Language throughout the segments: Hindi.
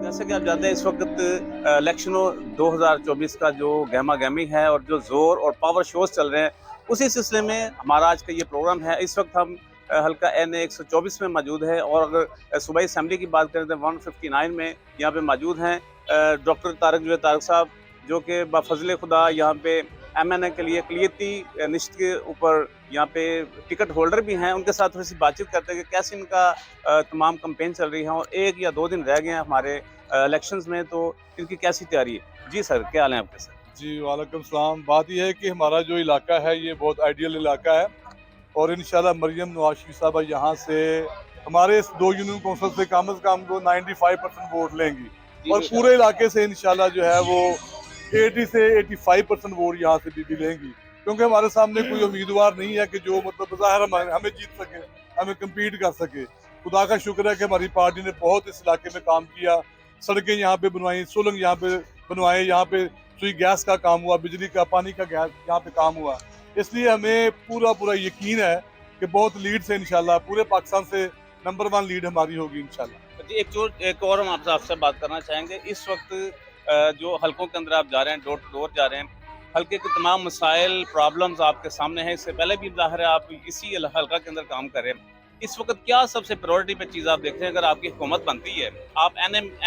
जैसे कि आप जानते हैं इस वक्त इलेक्शनों 2024 का जो गहमा गहमी है और जो जोर और पावर शोज चल रहे हैं, उसी सिलसिले में हमारा आज का ये प्रोग्राम है। इस वक्त हम हल्का NA 124 में मौजूद है और अगर सूबाई असेंबली की बात करें तो 159 में यहाँ पे मौजूद हैं डॉक्टर तारक साहब, जो कि बफजल खुदा यहाँ पे MNA के लिए अक़लियती निश्त के ऊपर यहाँ पे टिकट होल्डर भी हैं। उनके साथ थोड़ी सी बातचीत करते हैं कि कैसे इनका तमाम कैंपेन चल रही है और 1 या 2 दिन रह गए हैं हमारे इलेक्शंस में, तो इनकी कैसी तैयारी है? जी सर, क्या हाल है आपके सर? जी वालेकुम सलाम। बात यह है कि हमारा जो इलाका है ये बहुत आइडियल इलाका है और इंशाल्लाह मरियम नवाज शरीफ साहब यहाँ से हमारे इस 2 यूनियन काउंसिल से कम वो 95% वोट लेंगी और पूरे इलाके से इंशाल्लाह जो है वो 80 से 85% वोट यहाँ से भी लेंगी, क्योंकि हमारे सामने कोई उम्मीदवार नहीं है कि जो मतलब ज़ाहिर हमें जीत सके, हमें कम्पीट कर सके। खुदा का शुक्र है कि हमारी पार्टी ने बहुत इस इलाके में काम किया, सड़कें यहाँ पे बनवाई, सुलंग यहाँ पे बनवाए, यहाँ पे सुई गैस का काम हुआ, बिजली का, पानी का गैस यहाँ पे काम हुआ। इसलिए हमें पूरा यकीन है कि बहुत लीड से इंशाल्लाह पूरे पाकिस्तान से नंबर 1 लीड हमारी होगी इंशाल्लाह। जी एक और हम आपसे बात करना चाहेंगे। इस वक्त जो हलकों के अंदर आप जा रहे हैं, डोर टू डोर जा रहे हैं, हल्के के तमाम मसाइल प्रॉब्लम्स आपके सामने हैं। इससे पहले भी ज़ाहिर है आप इसी हल्का के अंदर काम कर रहे हैं। इस वक्त क्या सबसे प्रायोरिटी पे चीज़ आप देखते हैं? अगर आपकी हुकूमत बनती है, आप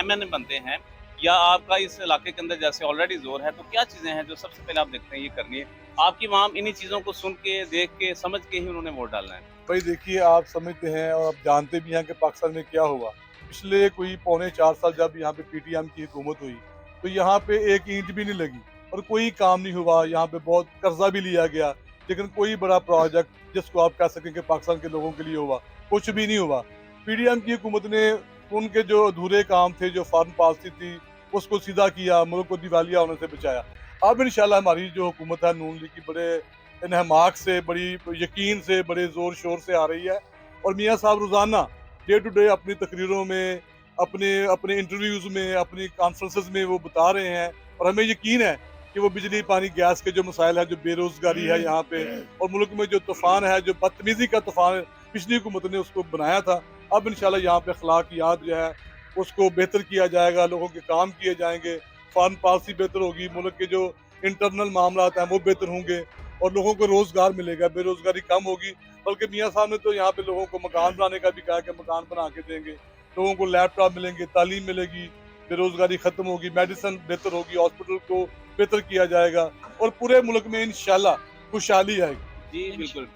MNA बनते हैं या आपका इस इलाके के अंदर जैसे ऑलरेडी जोर है, तो क्या चीज़ें हैं जो सबसे पहले आप देखते हैं ये करनी है? आपकी वहाँ इन्हीं चीज़ों को सुन के, देख के, समझ के ही उन्होंने वोट डालना है। भाई देखिए, आप समझते हैं और आप जानते भी हैं कि पाकिस्तान में क्या हुआ। पिछले कोई पौने 4 साल जब यहाँ पे PTM की हुकूमत हुई तो यहाँ पे एक ईंट भी नहीं लगी और कोई काम नहीं हुआ। यहाँ पे बहुत कर्जा भी लिया गया, लेकिन कोई बड़ा प्रोजेक्ट जिसको आप कह सकें कि पाकिस्तान के लोगों के लिए हुआ, कुछ भी नहीं हुआ। PTM की हुकूमत ने उनके जो अधूरे काम थे, जो फॉरेन पॉलिसी थी, उसको सीधा किया, मुल्क को दिवालिया होने से बचाया। अब इंशाल्लाह हमारी जो हुकूमत है नून लीग की बड़े इन्हमाक से, बड़ी यकीन से, बड़े ज़ोर शोर से आ रही है और मियाँ साहब रोज़ाना डे टू डे अपनी तकरीरों में, अपने इंटरव्यूज़ में, अपनी कॉन्फ्रेंसेस में वो बता रहे हैं और हमें यकीन है कि वो बिजली, पानी, गैस के जो मसाइल है, जो बेरोज़गारी है यहाँ पे और मुल्क में जो तूफ़ान है, जो बदतमीज़ी का तूफ़ान पिछली हुकूमत ने उसको बनाया था, अब इंशाल्लाह यहाँ पे अखलाकियात जो है उसको बेहतर किया जाएगा, लोगों के काम किए जाएंगे, फॉरेन पॉलिसी बेहतर होगी, मुल्क के जो इंटरनल मामलात हैं वो बेहतर होंगे और लोगों को रोज़गार मिलेगा, बेरोज़गारी कम होगी। बल्कि मियाँ साहब ने तो यहाँ पे लोगों को मकान बनाने का भी कहा कि मकान बना के देंगे, लोगों को लैपटॉप मिलेंगे, तालीम मिलेगी, बेरोज़गारी ख़त्म होगी, मेडिसिन बेहतर होगी, हॉस्पिटल को बेहतर किया जाएगा और पूरे मुल्क में इंशाल्लाह खुशहाली आएगी। जी बिल्कुल।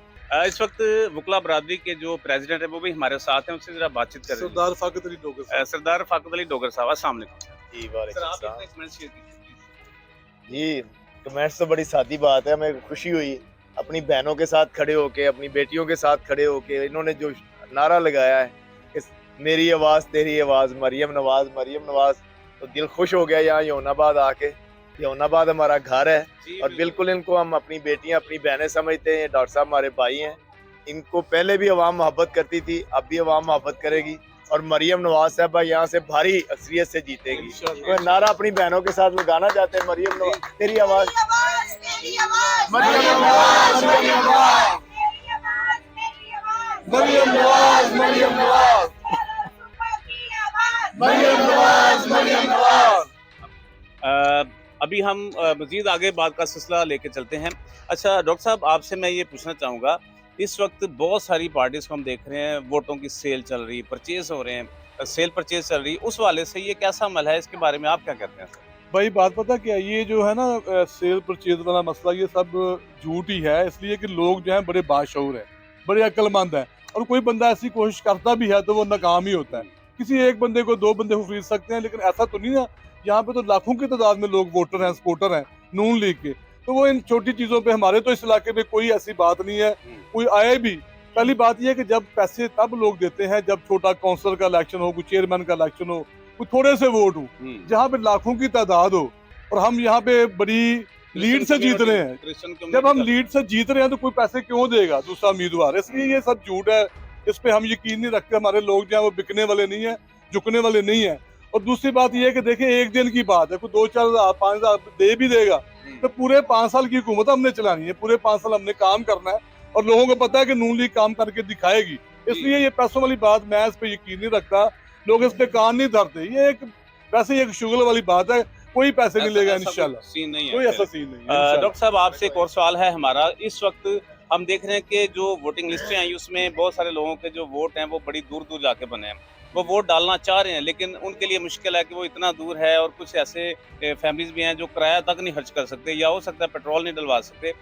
इस वक्त वकला बरादरी के जो प्रेसिडेंट है वो भी हमारे साथ हैं, उनसे जरा बातचीत करें। सरदार फाकत अली डोगर साहब। सरदार फाकत अली डोगर साहब, अस्सलाम वालेकुम। जी सर वालेकुम आप सलाम। अपने कमेंट्स शेयर कीजिए। जी कमेंट्स तो बड़ी सादी बात है, हमें खुशी हुई अपनी बहनों के साथ खड़े होके, अपनी बेटियों के साथ खड़े होके इन्होंने जो नारा लगाया है कि मेरी आवाज़ तेरी आवाज़, मरियम नवाज, तो दिल खुश हो गया यहाँ यौनाबाद आके। यौनाबाद हमारा घर है और बिल्कुल इनको हम अपनी बेटियां, अपनी बहनें समझते हैं। डॉक्टर साहब हमारे भाई हैं, इनको पहले भी अवाम मोहब्बत करती थी, अब भी अवाम मोहब्बत करेगी और मरियम नवाज साहबा यहाँ से भारी अक्सरियत से जीतेगी। तो नारा अपनी बहनों के साथ लगाना चाहते हैं, मरियम नवाज तेरी आवाज़, मरियम नवाज, मरियम नवाज, मरियम नवाज, मरियम नवाज, मरियम नवाज, मरियम नवाज। अभी हम मजीद आगे बात का सिलसिला लेके चलते हैं। अच्छा डॉक्टर साहब, आपसे मैं ये पूछना चाहूँगा, इस वक्त बहुत सारी पार्टीज़ को हम देख रहे हैं, वोटों की सेल चल रही, परचेज हो रहे हैं, सेल परचेज चल रही, उस वाले से ये कैसा अमल है, इसके बारे में आप क्या कहते हैं? भाई बात पता क्या, ये जो है ना सेल परचेज वाला मसला, ये सब झूठ ही है। इसलिए कि लोग जो हैं बड़े बाशऊर हैं, बड़े अक्लमंद हैं और कोई बंदा ऐसी कोशिश करता भी है तो वो नाकाम ही होता है। किसी एक बंदे को, 2 बंदे को खरीद सकते हैं, लेकिन ऐसा तो नहीं ना। यहाँ पे तो लाखों की तादाद में लोग वोटर हैं, सपोर्टर हैं नून लीग के। तो वो इन छोटी चीज़ों पे, हमारे तो इस इलाके में कोई ऐसी बात नहीं है, कोई आए भी। पहली बात यह है कि जब पैसे तब लोग देते हैं जब छोटा काउंसलर का इलेक्शन हो, कोई चेयरमैन का इलेक्शन हो, कोई थोड़े से वोट हो, जहाँ पे लाखों की तादाद हो और हम यहाँ पे बड़ी लीड से जीत रहे हैं। जब हम लीड से जीत रहे हैं तो कोई पैसे क्यों देगा दूसरा उम्मीदवार? इसलिए ये सब झूठ है, इस पे हम यकीन नहीं रखते। हमारे लोग जो है वो बिकने वाले नहीं है, झुकने वाले नहीं है। और दूसरी बात यह है कि देखिए, एक दिन की बात है, कोई 2-4 हज़ार 5 हज़ार दे भी देगा तो पूरे 5 साल की हुकूमत हमने चलानी है, पूरे 5 साल हमने काम करना है और लोगों को पता है कि नून लीग काम करके दिखाएगी। इसलिए ये पैसों वाली बात, मैं इस पे यकीन नहीं रखता, लोग इस पे कान नहीं धरते। ये एक वैसे ये एक शुगल वाली बात है, कोई पैसे नहीं लेगा इंशाल्लाह, सीन नहीं है कोई ऐसा सीन नहीं है इंशाल्लाह। डॉक्टर साहब आपसे एक और सवाल है हमारा। इस वक्त हम देख रहे हैं कि जो वोटिंग लिस्टें आई उसमें बहुत सारे लोगों के जो वोट हैं वो बड़ी दूर दूर जाके बने हैं। वो वोट डालना चाह रहे हैं लेकिन उनके लिए मुश्किल है कि वो इतना दूर है, और कुछ ऐसे फैमिलीज भी हैं जो किराया तक नहीं खर्च कर सकते, या हो सकता है पेट्रोल नहीं डलवा सकते।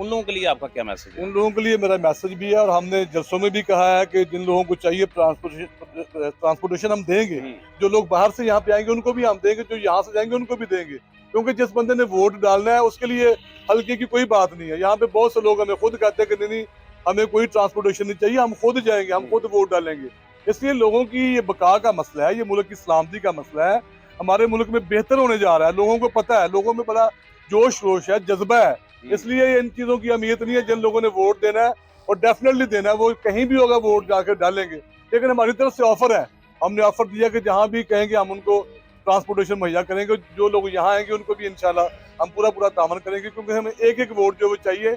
उन लोगों के लिए आपका क्या मैसेज है? उन लोगों के लिए मेरा मैसेज भी है, और हमने जलसों में भी कहा है कि जिन लोगों को चाहिए ट्रांसपोर्टेशन हम देंगे। जो लोग बाहर से यहाँ पे आएंगे उनको भी हम देंगे, जो यहाँ से जाएंगे उनको भी देंगे, क्योंकि जिस बंदे ने वोट डालना है उसके लिए हल्के की कोई बात नहीं है। यहाँ पे बहुत से लोग हमें खुद कहते हैं कि नहीं हमें कोई ट्रांसपोर्टेशन नहीं चाहिए, हम खुद जाएंगे, हम खुद वोट डालेंगे। इसलिए लोगों की ये बका का मसला है, ये मुल्क की सलामती का मसला है। हमारे मुल्क में बेहतर होने जा रहा है, लोगों को पता है, लोगों में बड़ा जोश वोश है, जज्बा है। इसलिए इन चीज़ों की अहमियत नहीं है। जिन लोगों ने वोट देना है और डेफिनेटली देना है, वो कहीं भी होगा वोट जाकर डालेंगे। लेकिन हमारी तरफ से ऑफर है, हमने ऑफर दिया कि जहाँ भी कहेंगे हम उनको ट्रांसपोर्टेशन मुहैया करेंगे। जो लोग यहाँ आएंगे उनको भी इंशाल्लाह हम पूरा तामन करेंगे, क्योंकि हमें एक एक वोट जो वो चाहिए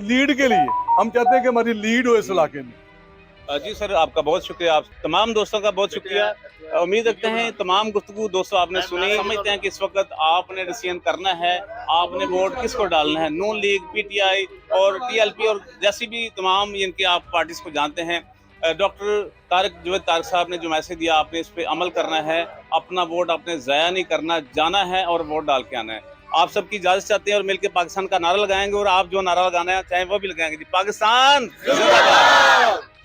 लीड के लिए। हम चाहते हैं कि हमारी लीड हो इस इलाके में। जी सर, आपका बहुत शुक्रिया। आप तमाम दोस्तों का बहुत शुक्रिया। उम्मीद रखते हैं तमाम गुफ्तगू दोस्तों आपने सुनी। समझते हैं कि इस वक्त आपने डिसीजन करना है, आपने वोट किसको डालना है, नून लीग, पीटीआई और टीएलपी और जैसी भी तमाम इनकी आप पार्टीज को जानते हैं। डॉक्टर जावेद तारिक साहब ने जो मैसेज दिया, आपने इस पर अमल करना है। अपना वोट आपने ज़ाया नहीं करना, जाना है और वोट डाल के आना है। आप सबकी इजाजत चाहते हैं और मिलकर पाकिस्तान का नारा लगाएंगे, और आप जो नारा लगाना है चाहे वो भी लगाएंगे। जी पाकिस्तान जिंदाबाद।